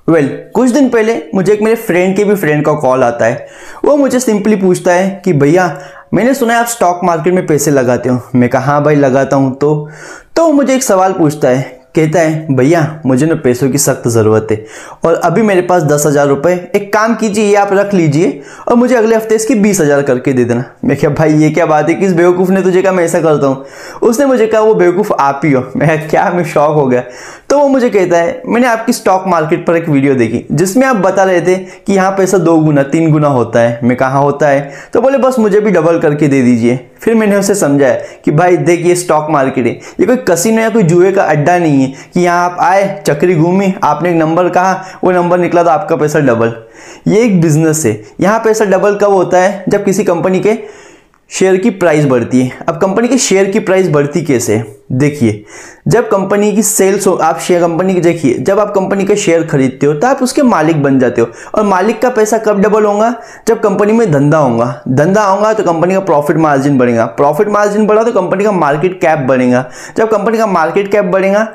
कुछ दिन पहले मुझे एक मेरे फ्रेंड के भी फ्रेंड का कॉल आता है। वो मुझे सिंपली पूछता है कि भैया मैंने सुना है आप स्टॉक मार्केट में पैसे लगाते हो। मैं कहा हाँ भाई लगाता हूँ। तो वो मुझे एक सवाल पूछता है, कहता है भैया मुझे ना पैसों की सख्त ज़रूरत है और अभी मेरे पास 10,000 रुपये, एक काम कीजिए ये आप रख लीजिए और मुझे अगले हफ्ते इसकी 20,000 करके दे देना। मैं क्या भाई ये क्या बात है, किस बेवकूफ़ ने तुझे कहा मैं ऐसा करता हूँ। उसने मुझे कहा वो बेवकूफ़ आप ही हो। मैं शॉक हो गया। तो वो मुझे कहता है मैंने आपकी स्टॉक मार्केट पर एक वीडियो देखी जिसमें आप बता रहे थे कि यहाँ पैसा 2 गुना 3 गुना होता है। मैं कहाँ होता है, तो बोले बस मुझे भी डबल करके दे दीजिए। फिर मैंने उसे समझाया कि भाई देख ये स्टॉक मार्केट है, ये कोई कसिनो या कोई जुए का अड्डा नहीं है कि यहाँ आप आए, चक्री घूमी, आपने एक नंबर कहा, वो नंबर निकला तो आपका पैसा डबल। ये एक बिजनेस है। यहाँ पैसा डबल कब होता है, जब किसी कंपनी के शेयर की प्राइस बढ़ती है। अब कंपनी के शेयर की प्राइस बढ़ती कैसे है, देखिए जब कंपनी की सेल्स हो, आप शेयर कंपनी की देखिए, जब आप कंपनी का शेयर खरीदते हो तो आप उसके मालिक बन जाते हो। और मालिक का पैसा कब डबल होगा, जब कंपनी में धंधा होगा तो कंपनी का प्रॉफिट मार्जिन बढ़ेगा, प्रॉफिट मार्जिन बढ़ा तो कंपनी का मार्केट कैप बढ़ेगा, जब कंपनी का मार्केट कैप बढ़ेगा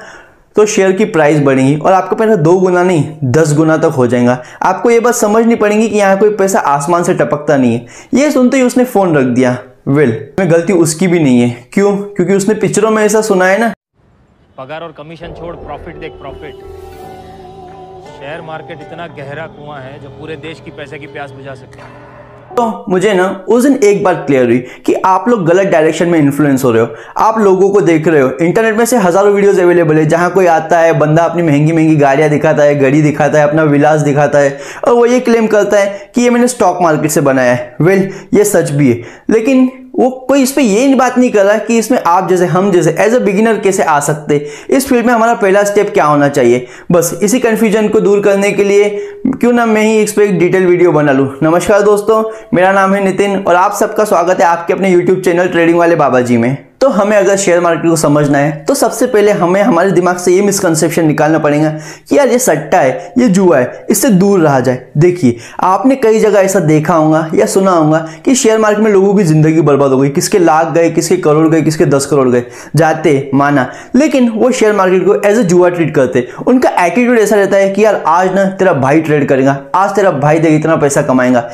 तो शेयर की प्राइस बढ़ेगी और आपका पैसा 2 गुना नहीं 10 गुना तक हो जाएगा। आपको ये बात समझनी पड़ेगी कि यहाँ कोई पैसा आसमान से टपकता नहीं है। ये सुनते ही उसने फोन रख दिया। में गलती उसकी भी नहीं है। क्यों? क्योंकि उसने पिक्चरों में ऐसा सुना है ना, पगार और कमीशन छोड़ प्रॉफिट देख प्रॉफिट। शेयर मार्केट इतना गहरा कुआं है जो पूरे देश की पैसे की प्यास बुझा सकता है। तो मुझे ना उस दिन एक बात क्लियर हुई कि आप लोग गलत डायरेक्शन में इन्फ्लुएंस हो रहे हो। आप लोगों को देख रहे हो, इंटरनेट में से हजारों वीडियोस अवेलेबल है जहां कोई आता है, बंदा अपनी महंगी महंगी गाड़ियां दिखाता है, घड़ी दिखाता है, अपना विलास दिखाता है और वो ये क्लेम करता है कि ये मैंने स्टॉक मार्केट से बनाया है। ये सच भी है, लेकिन वो कोई इस पे ये बात नहीं कर रहा कि इसमें आप जैसे हम जैसे एज अ बिगिनर कैसे आ सकते, इस फील्ड में हमारा पहला स्टेप क्या होना चाहिए। बस इसी कंफ्यूजन को दूर करने के लिए क्यों ना मैं ही इस पर एक डिटेल वीडियो बना लूँ। नमस्कार दोस्तों, मेरा नाम है नितिन और आप सबका स्वागत है आपके अपने यूट्यूब चैनल ट्रेडिंग वाले बाबा जी में। तो हमें अगर शेयर मार्केट को समझना है तो सबसे पहले हमें हमारे दिमाग से ये मिसकंसेप्शन निकालना पड़ेगा कि यार ये सट्टा है, ये जुआ है, इससे दूर रहा जाए। देखिए आपने कई जगह ऐसा देखा होगा या सुना होगा कि शेयर मार्केट में लोगों की जिंदगी बर्बाद हो गई, किसके लाख गए, किसके करोड़ गए, किसके 10 करोड़ गए, जाते माना, लेकिन वो शेयर मार्केट को एज ए जुआ ट्रीट करते। उनका एटीट्यूड ऐसा रहता है कि यार आज ना तेरा भाई ट्रेड करेगा, आज तेरा भाई देख इतना पैसा कमाएगा।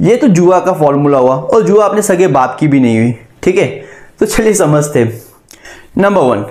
ये तो जुआ का फॉर्मूला हुआ और जुआ अपने सगे बाप की भी नहीं हुई। ठीक है, तो चलिए समझते। नंबर 1,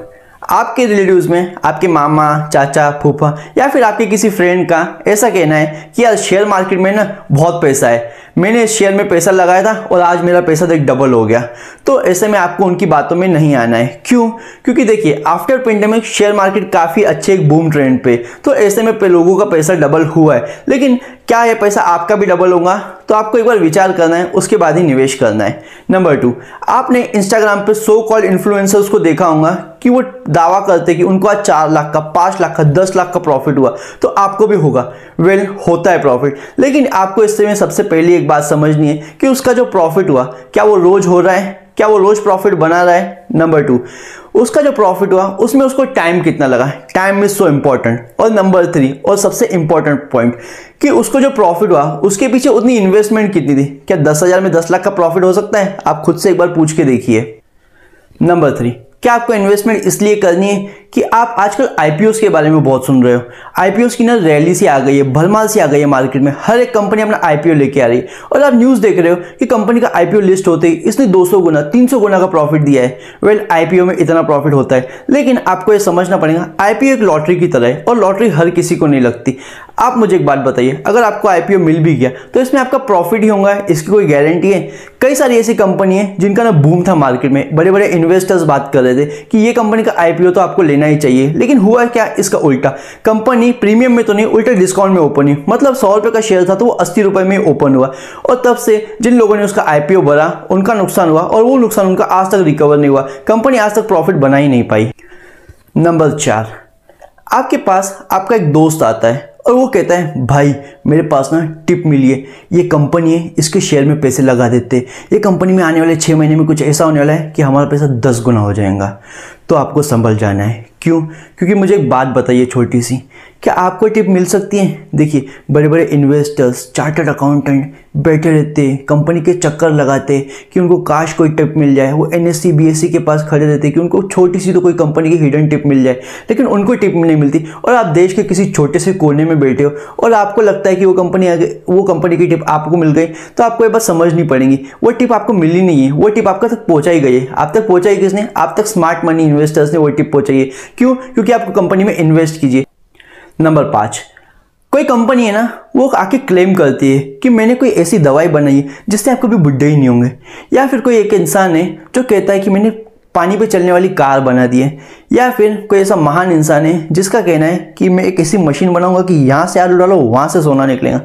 आपके रिलेटिव्स में आपके मामा, चाचा, फूफा या फिर आपके किसी फ्रेंड का ऐसा कहना है कि यार शेयर मार्केट में ना बहुत पैसा है, मैंने इस शेयर में पैसा लगाया था और आज मेरा पैसा देख डबल हो गया। तो ऐसे में आपको उनकी बातों में नहीं आना है। क्यों? क्योंकि देखिए आफ्टर पेंडेमिक शेयर मार्केट काफ़ी अच्छे एक बूम ट्रेंड पे, तो ऐसे में लोगों का पैसा डबल हुआ है। लेकिन क्या ये पैसा आपका भी डबल होगा? तो आपको एक बार विचार करना है, उसके बाद ही निवेश करना है। नंबर 2, आपने इंस्टाग्राम पे सो कॉल्ड इन्फ्लुएंसर्स को देखा होगा कि वो दावा करते कि उनको आज 4 लाख का, 5 लाख का, 10 लाख का प्रॉफिट हुआ, तो आपको भी होगा। होता है प्रॉफिट, लेकिन आपको इससे में सबसे पहले एक बात समझनी है कि उसका जो प्रॉफिट हुआ क्या वो रोज हो रहा है, क्या वो रोज प्रॉफिट बना रहा है। नंबर 2, उसका जो प्रॉफिट हुआ उसमें उसको टाइम कितना लगा, टाइम इज सो इंपॉर्टेंट। और नंबर 3 और सबसे इंपॉर्टेंट पॉइंट कि उसको जो प्रॉफिट हुआ उसके पीछे उतनी इन्वेस्टमेंट कितनी थी। क्या 10,000 में 10 लाख का प्रॉफिट हो सकता है? आप खुद से एक बार पूछ के देखिए। नंबर 3, क्या आपको इन्वेस्टमेंट इसलिए करनी है कि आप आजकल आईपीओस के बारे में बहुत सुन रहे हो। आईपीओस की ना रैली सी आ गई है, भरमार सी आ गई है मार्केट में, हर एक कंपनी अपना आईपीओ लेके आ रही है और आप न्यूज़ देख रहे हो कि कंपनी का आईपीओ लिस्ट होते ही इसने 200 गुना 300 गुना का प्रॉफिट दिया है। आईपीओ में इतना प्रॉफिट होता है, लेकिन आपको ये समझना पड़ेगा आईपीओ एक लॉटरी की तरह है और लॉटरी हर किसी को नहीं लगती। आप मुझे एक बात बताइए, अगर आपको आईपीओ मिल भी गया तो इसमें आपका प्रॉफिट ही होगा, इसकी कोई गारंटी है? कई सारी ऐसी कंपनी है जिनका ना बूम था मार्केट में, बड़े बड़े इन्वेस्टर्स बात कर रहे थे कि ये कंपनी का आईपीओ तो आपको लेना ही चाहिए, लेकिन हुआ क्या इसका उल्टा। कंपनी प्रीमियम में तो नहीं, उल्टा डिस्काउंट में ओपन हुई। मतलब 100 रुपये का शेयर था तो वो 80 रुपये में ओपन हुआ और तब से जिन लोगों ने उसका आईपीओ भरा उनका नुकसान हुआ और वो नुकसान उनका आज तक रिकवर नहीं हुआ, कंपनी आज तक प्रॉफिट बना ही नहीं पाई। नंबर 4, आपके पास आपका एक दोस्त आता है और वो कहता है भाई मेरे पास ना टिप मिली है, ये कंपनी है, इसके शेयर में पैसे लगा देते, ये कंपनी में आने वाले 6 महीने में कुछ ऐसा होने वाला है कि हमारा पैसा 10 गुना हो जाएगा। तो आपको संभल जाना है। क्यों? क्योंकि मुझे एक बात बताइए छोटी सी, क्या आपको टिप मिल सकती है? देखिए, बड़े बड़े इन्वेस्टर्स, चार्टर्ड अकाउंटेंट बैठे रहते, कंपनी के चक्कर लगाते कि उनको काश कोई टिप मिल जाए। वो NSE BSE के पास खड़े रहते कि उनको छोटी सी तो कोई कंपनी की हिडन टिप मिल जाए, लेकिन उनको टिप नहीं मिलती। और आप देश के किसी छोटे से कोने में बैठे हो और आपको लगता है कि वो कंपनी की टिप आपको मिल गई, तो आपको ये बात समझनी पड़ेगी, वो टिप आपको मिली नहीं है, वो टिप आपका तक पहुंचाई गई है। आप तक पहुंचाई किसने? आप तक स्मार्ट मनी इन्वेस्टर्स ने वो टिप पहुंचाई है। क्यों? क्योंकि आपको कंपनी में इन्वेस्ट कीजिए। नंबर 5, कोई कंपनी है ना, वो आके क्लेम करती है कि मैंने कोई ऐसी दवाई बनाई है जिससे आप कभी बुढ़े ही नहीं होंगे। या फिर कोई एक इंसान है जो कहता है कि मैंने पानी पे चलने वाली कार बना दी है। या फिर कोई ऐसा महान इंसान है जिसका कहना है कि मैं एक ऐसी मशीन बनाऊंगा कि यहाँ से आलू डालो वहाँ से सोना निकलेगा।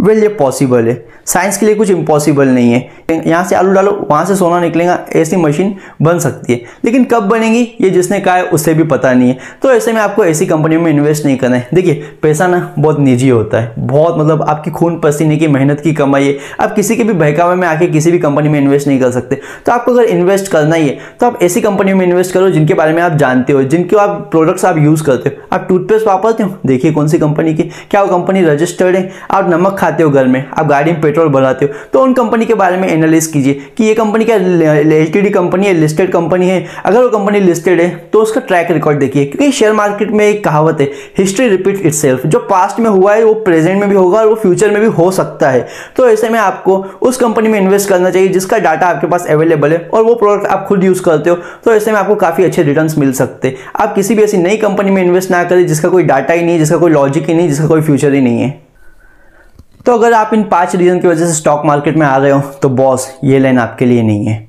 वेल, ये पॉसिबल है, साइंस के लिए कुछ इम्पॉसिबल नहीं है। यहाँ से आलू डालो वहाँ से सोना निकलेगा, ऐसी मशीन बन सकती है, लेकिन कब बनेगी ये जिसने कहा है उसे भी पता नहीं है। तो ऐसे में आपको ऐसी कंपनियों में इन्वेस्ट नहीं करना है। देखिए, पैसा ना बहुत निजी होता है, बहुत मतलब आपकी खून पसीने की मेहनत की कमाई है। आप किसी के भी बहकावे में आके किसी भी कंपनी में इन्वेस्ट नहीं कर सकते। तो आपको अगर इन्वेस्ट करना ही है तो आप ऐसी कंपनियों में इन्वेस्ट करो जिनके बारे में आप जानते हो, जिनके आप प्रोडक्ट्स आप यूज़ करते हो। आप टूथपेस्ट वापरते हो, देखिए कौन सी कंपनी की, क्या वो कंपनी रजिस्टर्ड है। आप नमक खाते हो घर में, आप गाड़ी में पेट्रोल भराते हो, तो उन कंपनी के बारे में एनालिसिस कीजिए कि ये कंपनी क्या LTD कंपनी है, लिस्टेड कंपनी है। अगर वो कंपनी लिस्टेड है तो उसका ट्रैक रिकॉर्ड देखिए, क्योंकि शेयर मार्केट में एक कहावत है, हिस्ट्री रिपीट इटसेल्फ। जो पास्ट में हुआ है वो प्रेजेंट में भी होगा और वो फ्यूचर में भी हो सकता है। तो ऐसे में आपको उस कंपनी में इन्वेस्ट करना चाहिए जिसका डाटा आपके पास अवेलेबल है और वो प्रोडक्ट आप खुद यूज़ करते हो। तो ऐसे में आपको काफ़ी अच्छे रिटर्न्स मिल सकते हैं। आप किसी भी ऐसी नई कंपनी में इन्वेस्ट ना करें जिसका कोई डाटा ही नहीं, जिसका कोई लॉजिक ही नहीं, जिसका कोई फ्यूचर ही नहीं है। तो अगर आप इन 5 रीज़न की वजह से स्टॉक मार्केट में आ रहे हो तो बॉस, ये लाइन आपके लिए नहीं है।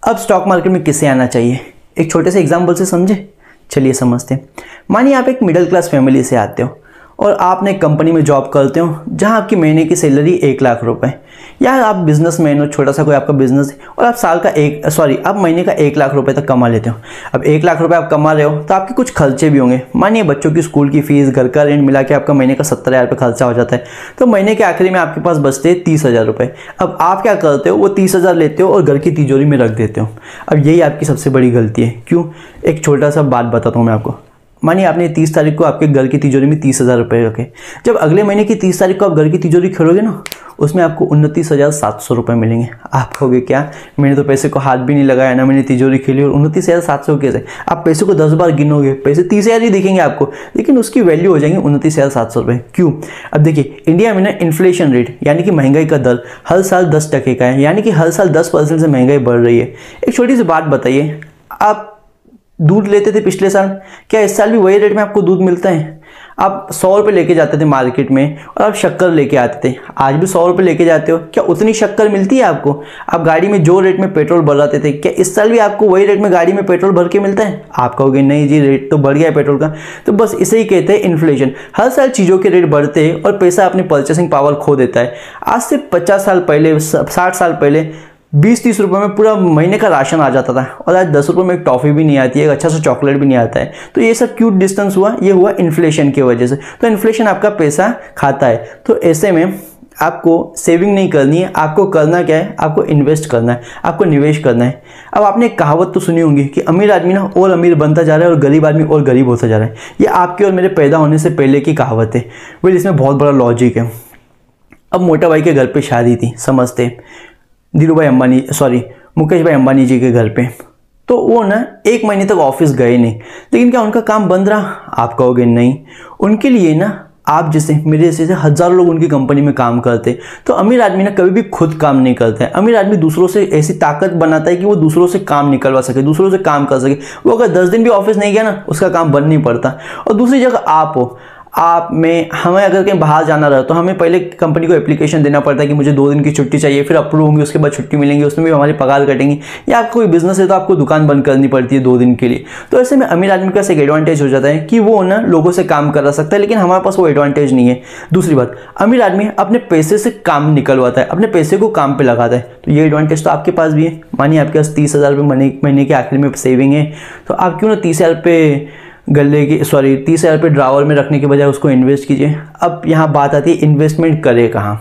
अब स्टॉक मार्केट में किसे आना चाहिए, एक छोटे से एग्जाम्पल से समझे, चलिए समझते हैं। मानिए आप एक मिडिल क्लास फैमिली से आते हो और आपने एक कंपनी में जॉब करते हो जहां आपकी महीने की सैलरी 1 लाख रुपए, या आप बिजनेसमैन हो, छोटा सा कोई आपका बिजनेस है और आप आप महीने का 1 लाख रुपए तक कमा लेते हो। अब 1 लाख रुपए आप कमा रहे हो तो आपके कुछ खर्चे भी होंगे। मानिए बच्चों की स्कूल की फीस, घर का रेंट मिला के आपका महीने का 70,000 रुपये खर्चा हो जाता है। तो महीने के आखिरी में आपके पास बचते हैं 30,000 रुपये। अब आप क्या करते हो, वो 30,000 लेते हो और घर की तिजोरी में रख देते हो। अब यही आपकी सबसे बड़ी गलती है। क्यों? एक छोटा सा बात बताता हूँ मैं आपको। मानिए आपने 30 तारीख को आपके घर की तिजोरी में 30,000 रुपये रखे। जब अगले महीने की 30 तारीख को आप घर की तिजोरी खोलोगे ना, उसमें आपको 29,700 रुपये मिलेंगे। आप कहोगे क्या, मैंने तो पैसे को हाथ भी नहीं लगाया ना, मैंने तिजोरी खेली और 29,700 कैसे? आप पैसे को 10 बार गिनोगे, पैसे 30,000 ही दिखेंगे आपको, लेकिन उसकी वैल्यू हो जाएंगे 29,700 रुपये। क्यों? अब देखिए, इंडिया में ना इन्फ्लेशन रेट यानी कि महंगाई का दर हर साल 10% का है, यानी कि हर साल 10% से महंगाई बढ़ रही है। एक छोटी सी बात बताइए, आप दूध लेते थे पिछले साल, क्या इस साल भी वही रेट में आपको दूध मिलता है? आप 100 रुपये लेके जाते थे मार्केट में और आप शक्कर लेके आते थे, आज भी 100 रुपये लेके जाते हो, क्या उतनी शक्कर मिलती है आपको? आप गाड़ी में जो रेट में पेट्रोल भराते थे, क्या इस साल भी आपको वही रेट में गाड़ी में पेट्रोल भर के मिलता है? आप कहोगे नहीं जी, रेट तो बढ़ गया है पेट्रोल का। तो बस इसे ही कहते हैं इन्फ्लेशन। हर साल चीज़ों के रेट बढ़ते हैं और पैसा अपनी परचेसिंग पावर खो देता है। आज से 50 साल पहले, 60 साल पहले 20-30 रुपये में पूरा महीने का राशन आ जाता था और आज 10 रुपये में एक टॉफ़ी भी नहीं आती है, एक अच्छा सा चॉकलेट भी नहीं आता है। तो ये सब क्यों डिस्टेंस हुआ? ये हुआ इन्फ्लेशन की वजह से। तो इन्फ्लेशन आपका पैसा खाता है। तो ऐसे में आपको सेविंग नहीं करनी है, आपको करना क्या है, आपको इन्वेस्ट करना है, आपको निवेश करना है। अब आपने एक कहावत तो सुनी होगी कि अमीर आदमी ना और अमीर बनता जा रहा है और गरीब आदमी और गरीब होता जा रहा है। ये आपके और मेरे पैदा होने से पहले की कहावत है। वेल, इसमें बहुत बड़ा लॉजिक है। अब मोटा भाई के घर पे शादी थी, समझते मुकेश भाई अंबानी जी के घर पे, तो वो ना 1 महीने तक ऑफिस गए नहीं, लेकिन क्या उनका काम बंद रहा? आप कहोगे नहीं। उनके लिए ना, आप जैसे मेरे जैसे हज़ारों लोग उनकी कंपनी में काम करते। तो अमीर आदमी ना कभी भी खुद काम नहीं करता है। अमीर आदमी दूसरों से ऐसी ताकत बनाता है कि वो दूसरों से काम निकलवा सके, दूसरों से काम कर सके। वो अगर 10 दिन भी ऑफिस नहीं गया ना, उसका काम बंद नहीं पड़ता। और दूसरी जगह आप हो, हमें अगर कहीं बाहर जाना रहा तो हमें पहले कंपनी को एप्लीकेशन देना पड़ता है कि मुझे 2 दिन की छुट्टी चाहिए, फिर अप्रूव होंगी, उसके बाद छुट्टी मिलेंगी, उसमें भी हमारी पगार कटेंगी। या आपको कोई बिजनेस है तो आपको दुकान बंद करनी पड़ती है 2 दिन के लिए। तो ऐसे में अमीर आदमी का एक एडवांटेज हो जाता है कि वो ना लोगों से काम करा सकता है, लेकिन हमारे पास वो एडवांटेज नहीं है। दूसरी बात, अमीर आदमी अपने पैसे से काम निकलवाता है, अपने पैसे को काम पे लगाता है। तो ये एडवांटेज तो आपके पास भी है। मानिए आपके पास 30,000 रुपये महीने के आखिर में सेविंग है, तो आप क्यों ना 30,000 रुपये 30,000 रुपये ड्रावर में रखने के बजाय उसको इन्वेस्ट कीजिए। अब यहाँ बात आती है इन्वेस्टमेंट करें कहाँ।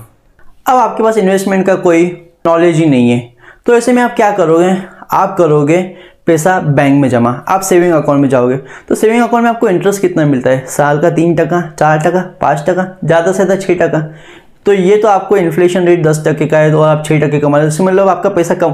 अब आपके पास इन्वेस्टमेंट का कोई नॉलेज ही नहीं है, तो ऐसे में आप क्या करोगे? आप करोगे पैसा बैंक में जमा, आप सेविंग अकाउंट में जाओगे तो सेविंग अकाउंट में आपको इंटरेस्ट कितना मिलता है? साल का 3%, 4%, 5%, ज़्यादा से ज़्यादा 6%। तो ये तो आपको इन्फ्लेशन रेट 10% का है तो आप 6% कमा रहे हो, इसमें मतलब आपका पैसा कम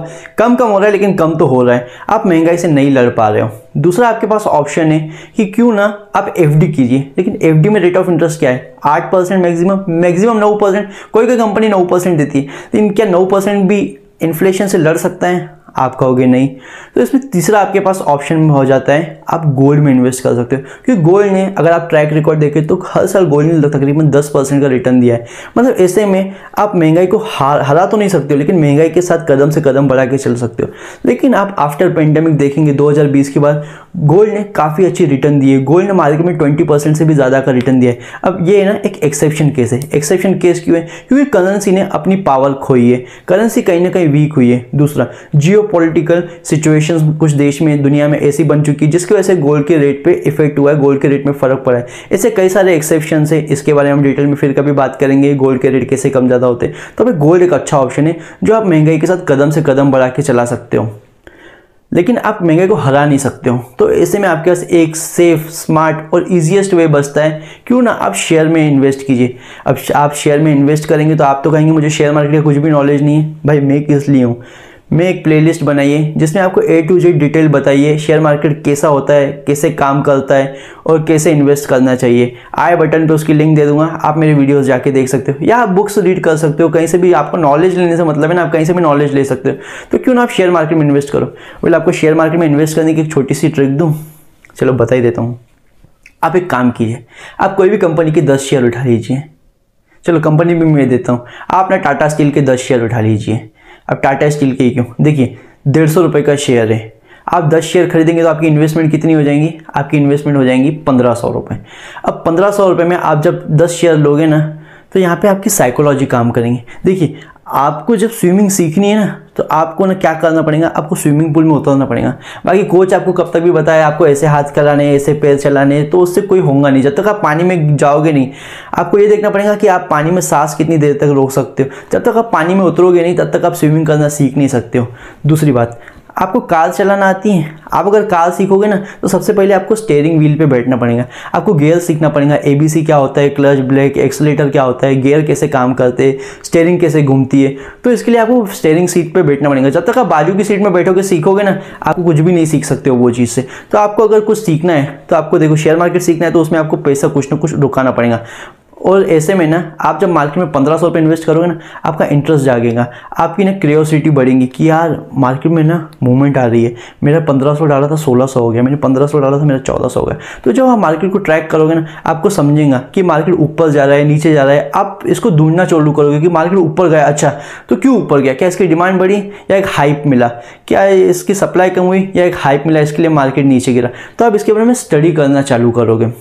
हो रहा है, लेकिन कम तो हो रहा है, आप महंगाई से नहीं लड़ पा रहे हो। दूसरा आपके पास ऑप्शन है कि क्यों ना आप एफडी कीजिए, लेकिन एफडी में रेट ऑफ इंटरेस्ट क्या है? 8% मैक्सिमम 9%। कोई कंपनी 9% देती है, लेकिन क्या 9% भी इन्फ्लेशन से लड़ सकता है? आप कहोगे नहीं। तो इसमें तीसरा आपके पास ऑप्शन में हो जाता है, आप गोल्ड में इन्वेस्ट कर सकते हो, क्योंकि गोल्ड ने, अगर आप ट्रैक रिकॉर्ड देखें तो हर साल गोल्ड ने तकरीबन 10% का रिटर्न दिया है। मतलब ऐसे में आप महंगाई को हरा तो नहीं सकते हो, लेकिन महंगाई के साथ कदम से कदम बढ़ा के चल सकते हो। लेकिन आप आफ्टर पेंडेमिक देखेंगे 2020 के बाद गोल्ड ने काफ़ी अच्छी रिटर्न दी है। गोल्ड ने मार्केट में 20% से भी ज़्यादा का रिटर्न दिया है। अब ये ना एक एक्सेप्शन केस है। एक्सेप्शन केस क्यों है? क्योंकि करेंसी ने अपनी पावर खोई है, करेंसी कहीं ना कहीं वीक हुई है। दूसरा, जियोपॉलिटिकल सिचुएशंस कुछ देश में, दुनिया में ऐसी बन चुकी है जिसकी वजह से गोल्ड के रेट पे इफेक्ट हुआ है, गोल्ड के रेट में फ़र्क पड़ा है। ऐसे कई सारे एक्सेप्शंस है, इसके बारे में हम डिटेल में फिर कभी बात करेंगे, गोल्ड के रेट कैसे कम ज़्यादा होते हैं। तो भाई गोल्ड एक अच्छा ऑप्शन है जो आप महंगाई के साथ कदम से कदम बढ़ा के चला सकते हो, लेकिन आप महंगाई को हरा नहीं सकते हो। तो ऐसे में आपके पास एक सेफ, स्मार्ट और इजीएस्ट वे बचता है, क्यों ना आप शेयर में इन्वेस्ट कीजिए। अब आप शेयर में इन्वेस्ट करेंगे तो आप तो कहेंगे मुझे शेयर मार्केट का कुछ भी नॉलेज नहीं है। भाई मैं किस लिए हूँ? मैं एक प्लेलिस्ट बनाइए जिसमें आपको A to Z डिटेल बताइए, शेयर मार्केट कैसा होता है, कैसे काम करता है और कैसे इन्वेस्ट करना चाहिए। आई बटन पे उसकी लिंक दे दूंगा, आप मेरे वीडियोस जाके देख सकते हो, या आप बुक्स रीड कर सकते हो। कहीं से भी आपको नॉलेज लेने से मतलब है ना, आप कहीं से भी नॉलेज ले सकते हो। तो क्यों ना आप शेयर मार्केट में इन्वेस्ट करो। बोले आपको शेयर मार्केट में इन्वेस्ट करने की एक छोटी सी ट्रिक दूँ, चलो बता ही देता हूँ। आप एक काम कीजिए, आप कोई भी कंपनी के 10 शेयर उठा लीजिए। चलो कंपनी भी मैं देता हूँ, आप ना टाटा स्टील के 10 शेयर उठा लीजिए। अब टाटा स्टील के ही क्यों, देखिए 150 रुपये का शेयर है, आप 10 शेयर खरीदेंगे तो आपकी इन्वेस्टमेंट कितनी हो जाएंगी? आपकी इन्वेस्टमेंट हो जाएंगी 1500 रुपये। अब 1500 रुपये में आप जब 10 शेयर लोगे ना, तो यहाँ पे आपकी साइकोलॉजी काम करेंगी। देखिए आपको जब स्विमिंग सीखनी है ना, तो आपको ना क्या करना पड़ेगा, आपको स्विमिंग पूल में उतरना पड़ेगा। बाकी कोच आपको कब तक भी बताए आपको ऐसे हाथ चलाने, ऐसे पैर चलाने, तो उससे कोई होगा नहीं। जब तक आप पानी में जाओगे नहीं, आपको ये देखना पड़ेगा कि आप पानी में सांस कितनी देर तक रोक सकते हो। जब तक आप पानी में उतरोगे नहीं, तब तक आप स्विमिंग करना सीख नहीं सकते हो। दूसरी बात, आपको कार चलाना आती है, आप अगर कार सीखोगे ना, तो सबसे पहले आपको स्टीयरिंग व्हील पे बैठना पड़ेगा, आपको गियर सीखना पड़ेगा, ABC क्या होता है, क्लच, ब्रेक, एक्सीलरेटर क्या होता है, गियर कैसे काम करते हैं, स्टीयरिंग कैसे घूमती है। तो इसके लिए आपको स्टीयरिंग सीट पे बैठना पड़ेगा। जब तक आप बाजू की सीट में बैठोगे सीखोगे ना, आपको कुछ भी नहीं सीख सकते हो वो चीज़ से। तो आपको अगर कुछ सीखना है तो आपको देखो, शेयर मार्केट सीखना है तो उसमें आपको पैसा कुछ ना कुछ रुकाना पड़ेगा। और ऐसे में ना आप जब मार्केट में 1500 रुपये इन्वेस्ट करोगे ना, आपका इंटरेस्ट जागेगा, आपकी ना क्यूरियोसिटी बढ़ेगी कि यार मार्केट में ना मूवमेंट आ रही है, मेरा 1500 डाला था 1600 हो गया, मैंने 1500 डाला था मेरा 1400 हो गया। तो जब आप मार्केट को ट्रैक करोगे ना, आपको समझेगा कि मार्केट ऊपर जा रहा है, नीचे जा रहा है। आप इसको ढूंढना चालू करोगे कि मार्केट ऊपर गया, अच्छा तो क्यों ऊपर गया? क्या इसकी डिमांड बढ़ी या एक हाइप मिला? क्या इसकी सप्लाई कम हुई या एक हाइप मिला, इसके लिए मार्केट नीचे गिरा? तो आप इसके बारे में स्टडी करना चालू करोगे।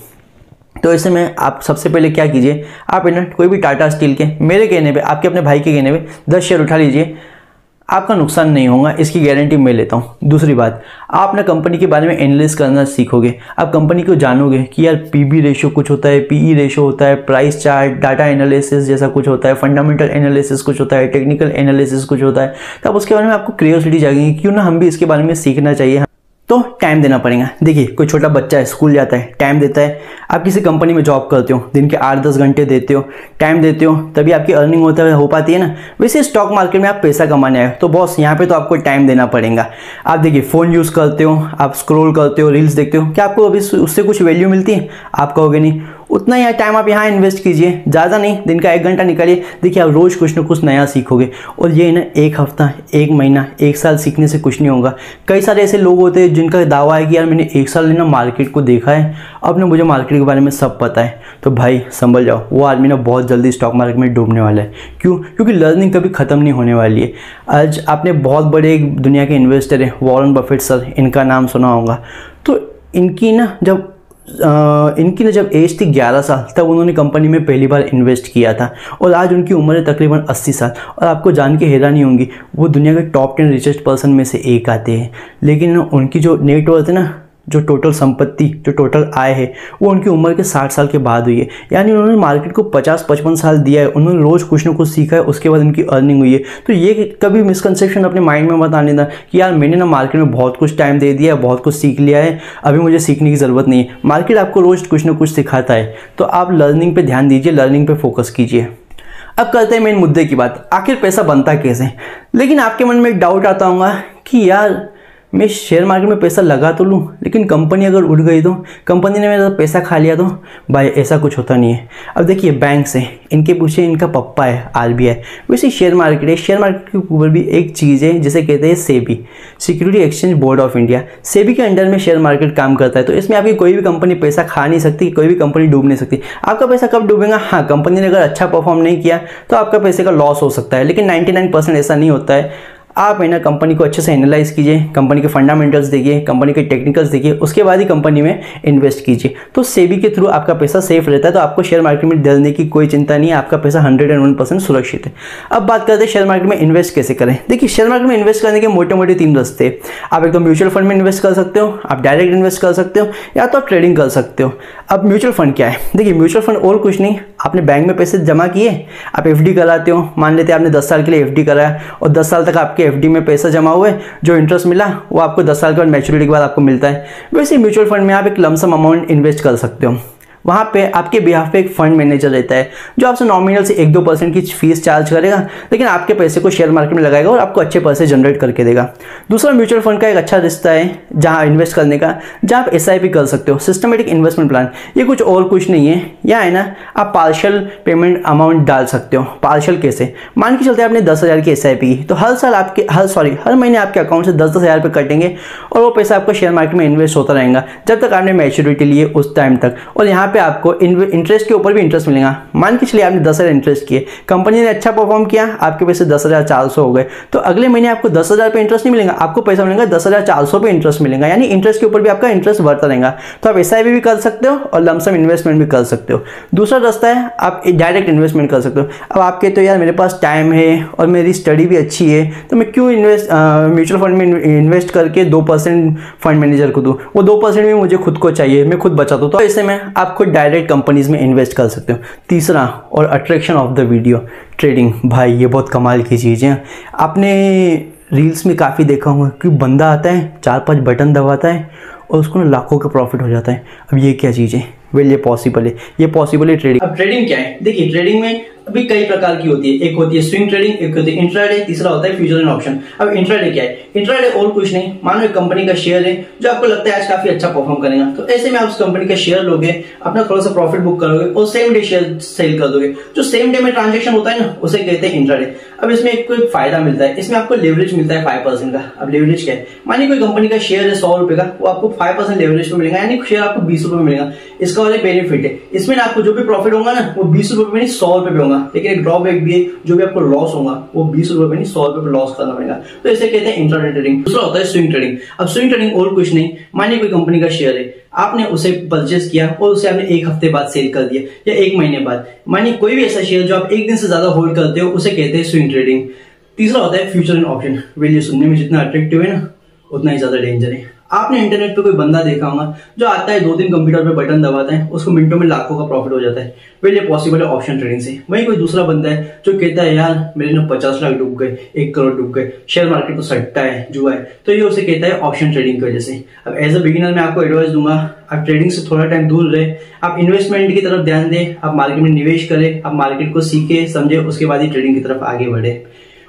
तो ऐसे में आप सबसे पहले क्या कीजिए, आप ना कोई भी टाटा स्टील के, मेरे कहने पे, आपके अपने भाई के कहने पे 10 शेयर उठा लीजिए, आपका नुकसान नहीं होगा, इसकी गारंटी मैं लेता हूँ। दूसरी बात, आप ना कंपनी के बारे में एनालिसिस करना सीखोगे, आप कंपनी को जानोगे कि यार PB रेशो कुछ होता है, PE रेशो होता है, प्राइस चार्ट, डाटा एनालिसिस जैसा कुछ होता है, फंडामेंटल एनालिसिस कुछ होता है, टेक्निकल एनालिसिस कुछ होता है। तब उसके बारे में आपको क्यूरियोसिटी जागेगी, क्यों ना हम भी इसके बारे में सीखना चाहिए। तो टाइम देना पड़ेगा। देखिए कोई छोटा बच्चा है, स्कूल जाता है, टाइम देता है। आप किसी कंपनी में जॉब करते हो, दिन के 8-10 घंटे देते हो, टाइम देते हो, तभी आपकी अर्निंग हो पाती है ना। वैसे स्टॉक मार्केट में आप पैसा कमाने आए हो, तो बॉस यहाँ पे तो आपको टाइम देना पड़ेगा। आप देखिए फ़ोन यूज़ करते हो, आप स्क्रॉल करते हो, रील्स देखते हो, क्या आपको अभी उससे कुछ वैल्यू मिलती है? आप कहोगे नहीं। उतना ही टाइम आप यहाँ इन्वेस्ट कीजिए, ज़्यादा नहीं, दिन का 1 घंटा निकालिए। देखिए आप रोज़ कुछ ना कुछ नया सीखोगे। और ये ना 1 हफ्ता, 1 महीना, 1 साल सीखने से कुछ नहीं होगा। कई सारे ऐसे लोग होते हैं जिनका दावा है कि यार मैंने 1 साल ना मार्केट को देखा है, अब ना मुझे मार्केट के बारे में सब पता है। तो भाई संभल जाओ, वो आदमी ना बहुत जल्दी स्टॉक मार्केट में डूबने वाला है। क्यों? क्योंकि लर्निंग कभी ख़त्म नहीं होने वाली है। आज आपने बहुत बड़े दुनिया के इन्वेस्टर हैं, वॉरेन बफेट सर, इनका नाम सुना होगा। तो इनकी ना जब एज थी 11 साल, तब उन्होंने कंपनी में पहली बार इन्वेस्ट किया था, और आज उनकी उम्र है तकरीबन 80 साल। और आपको जान के हैरानी होंगी, वो दुनिया के टॉप 10 रिचेस्ट पर्सन में से एक आते हैं। लेकिन उनकी जो नेटवर्थ है ना, जो टोटल संपत्ति, जो टोटल आय है, वो उनकी उम्र के 60 साल के बाद हुई है। यानी उन्होंने मार्केट को 50-55 साल दिया है, उन्होंने रोज़ कुछ ना कुछ सीखा है, उसके बाद उनकी अर्निंग हुई है। तो ये कभी मिसकंसेप्शन अपने माइंड में मत आने देना कि यार मैंने ना मार्केट में बहुत कुछ टाइम दे दिया है, बहुत कुछ सीख लिया है, अभी मुझे सीखने की ज़रूरत नहीं है। मार्केट आपको रोज़ कुछ ना कुछ सिखाता है, तो आप लर्निंग पे ध्यान दीजिए, लर्निंग पे फोकस कीजिए। अब करते हैं मेन मुद्दे की बात, आखिर पैसा बनता कैसे। लेकिन आपके मन में एक डाउट आता होगा कि यार मैं शेयर मार्केट में पैसा लगा तो लूँ, लेकिन कंपनी अगर उड़ गई तो, कंपनी ने मेरा पैसा खा लिया तो। भाई ऐसा कुछ होता नहीं है। अब देखिए बैंक से इनके पीछे इनका पप्पा है RBI, वैसे शेयर मार्केट है। शेयर मार्केट के ऊपर भी एक चीज़ है जिसे कहते हैं SEBI, security exchange board of India. SEBI के अंडर में शेयर मार्केट काम करता है। तो इसमें आपकी कोई भी कंपनी पैसा खा नहीं सकती, कोई भी कंपनी डूब नहीं सकती। आपका पैसा कब डूबेगा, हाँ कंपनी ने अगर अच्छा परफॉर्म नहीं किया तो आपका पैसे का लॉस हो सकता है, लेकिन 99% ऐसा नहीं होता है। आप है ना कंपनी को अच्छे से एनालाइज कीजिए, कंपनी के फंडामेंटल्स देखिए, कंपनी के टेक्निकल्स देखिए, उसके बाद ही कंपनी में इन्वेस्ट कीजिए। तो सेबी के थ्रू आपका पैसा सेफ रहता है। तो आपको शेयर मार्केट में डरने की कोई चिंता नहीं है, आपका पैसा 101% सुरक्षित है। अब बात करते हैं शेयर मार्केट में इन्वेस्ट कैसे करें। देखिए शेयर मार्केट में इन्वेस्ट करने के मोटे मोटे 3 रास्ते। आप एक तो म्यूचुअल फंड में इन्वेस्ट कर सकते हो, आप डायरेक्ट इन्वेस्ट कर सकते हो, या तो आप ट्रेडिंग कर सकते हो। अब म्यूचुअल फंड क्या है, देखिए म्यूचुअल फंड और कुछ नहीं, आपने बैंक में पैसे जमा किए, आप FD कराते हो। मान लेते हैं आपने 10 साल के लिए FD कराया और 10 साल तक आपके FD में पैसा जमा हुए, जो इंटरेस्ट मिला वो आपको 10 साल के बाद मैच्योरिटी के बाद आपको मिलता है। वैसे म्यूचुअल फंड में आप एक लमसम अमाउंट इन्वेस्ट कर सकते हो। वहाँ पे आपके बिहाफ पे एक फंड मैनेजर रहता है जो आपसे नॉमिनल से 1-2% की फीस चार्ज करेगा, लेकिन आपके पैसे को शेयर मार्केट में लगाएगा और आपको अच्छे पैसे जनरेट करके देगा। दूसरा म्यूचुअल फंड का एक अच्छा रिश्ता है जहाँ इन्वेस्ट करने का, जहाँ आप SIP कर सकते हो, सिस्टमेटिक इन्वेस्टमेंट प्लान। ये कुछ और कुछ नहीं है, यहाँ है ना आप पार्शियल पेमेंट अमाउंट डाल सकते हो। पार्शियल कैसे, मान के चलते आपने 10,000 की SIP की, तो हर महीने आपके अकाउंट से 10-10 हज़ार रुपये कटेंगे और वो पैसा आपका शेयर मार्केट में इन्वेस्ट होता रहेगा जब तक आपने मैच्योरिटी लिए उस टाइम तक। और यहाँ पे आपको इंटरेस्ट के ऊपर भी इंटरेस्ट मिलेगा। मान के चलिए आपने 10,000 इंटरेस्ट किए, कंपनी ने अच्छा परफॉर्म किया, आपके पैसे 10,400 हो गए, तो अगले महीने आपको 10,000 पे इंटरेस्ट नहीं मिलेगा, आपको पैसा मिलेगा 10,400 पे इंटरेस्ट मिलेगा। यानी इंटरेस्ट के ऊपर भी आपका इंटरेस्ट बढ़ता रहेगा। तो आप SIP भी कर सकते हो और लमसम इन्वेस्टमेंट भी कर सकते हो। दूसरा रास्ता है आप डायरेक्ट इन्वेस्टमेंट कर सकते हो। अब आप कहते हो यार मेरे पास टाइम है और मेरी स्टडी भी अच्छी है, तो मैं क्यों म्यूचुअल फंड में इन्वेस्ट करके 2% फंड मैनेजर को दूँ, वो 2% भी मुझे खुद को चाहिए, मैं खुद बचाता हूँ। तो ऐसे में आप खुद डायरेक्ट कंपनीज में इन्वेस्ट कर सकते हो। तीसरा और attraction of the video, trading. भाई ये बहुत कमाल की चीज़ है। आपने रील्स में काफ़ी देखा होगा कि बंदा आता है, 4-5 बटन दबाता है और उसको लाखों का प्रॉफिट हो जाता है। अब ये क्या चीज़ है, वेल ये पॉसिबल है, ये पॉसिबल है ट्रेडिंग। अब ट्रेडिंग क्या है, देखिए ट्रेडिंग में अभी कई प्रकार की होती है। एक होती है स्विंग ट्रेडिंग, एक होती है इंट्राडे, तीसरा होता है फ्यूचर एंड ऑप्शन। अब इंट्राडे क्या है, इंट्राडे और कुछ नहीं, मानो एक कंपनी का शेयर है जो आपको लगता है आज काफी अच्छा परफॉर्म करेगा, तो ऐसे में आप उस कंपनी का शेयर लोगे, अपना थोड़ा सा प्रॉफिट बुक करोगे और सेम डे शेयर सेल कर दोगे। जो सेम डे में ट्रांजेक्शन होता है ना, उसे कहते हैं इंट्राडे। अब इसमें एक फायदा मिलता है, इसमें आपको लेवरेज मिलता है 5% का। अब लेवरेज क्या है, मानिए कोई कंपनी का शेयर है 100 रुपए का, वो आपको 5% लेवरेज पे मिलेगा, यानी शेयर आपको 20 रुपए में मिलेगा। इसका वाला बेनिफिट है, इसमें आपको जो भी प्रॉफिट होगा ना वो 20 रुपए में नहीं 100 रुपए पे होगा, लेकिन एक ड्रॉबैक भी है, जो भी आपको लॉस होगा वो 20 रुपए में नहीं 100 रुपए पे लॉस करना पड़ेगा। तो इसे कहते हैं इंट्राडे ट्रेडिंग। दूसरा होता है स्विंग ट्रेडिंग। अब स्विंग ट्रेडिंग और कुछ नहीं, मानिए कोई कंपनी का शेयर है, आपने उसे परचेस किया और उसे आपने 1 हफ्ते बाद सेल कर दिया या 1 महीने बाद। मानिए कोई भी ऐसा शेयर जो आप 1 दिन से ज्यादा होल्ड करते हो, उसे कहते हैं स्विंग ट्रेडिंग। तीसरा होता है फ्यूचर एंड ऑप्शन। वेल सुनने में जितना अट्रैक्टिव है ना, उतना ही ज्यादा डेंजर है। आपने इंटरनेट पे कोई बंदा देखा होगा जो आता है 2-3 कंप्यूटर पे बटन दबाता है, उसको मिनटों में लाखों का प्रॉफिट हो जाता है। वेल ये पॉसिबल है ऑप्शन ट्रेडिंग से। वहीं कोई दूसरा बंदा है जो कहता है यार मेरे ना 50 लाख डूब गए, 1 करोड़ डूब गए, शेयर मार्केट तो सट्टा है, जुआ है, तो ये उसे कहता है ऑप्शन ट्रेडिंग की वजह से। अब एज अ बिगिनर मैं आपको एडवाइस दूंगा, आप ट्रेडिंग से थोड़ा टाइम दूर रहे, आप इन्वेस्टमेंट की तरफ ध्यान दें, आप मार्केट में निवेश करें, आप मार्केट को सीखे समझे, उसके बाद ही ट्रेडिंग की तरफ आगे बढ़े।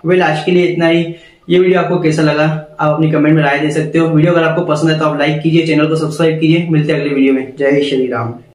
वेल आज के लिए इतना ही। ये वीडियो आपको कैसा लगा आप अपनी कमेंट में राय दे सकते हो। वीडियो अगर आपको पसंद है तो आप लाइक कीजिए, चैनल को सब्सक्राइब कीजिए। मिलते हैं अगले वीडियो में। जय श्री राम।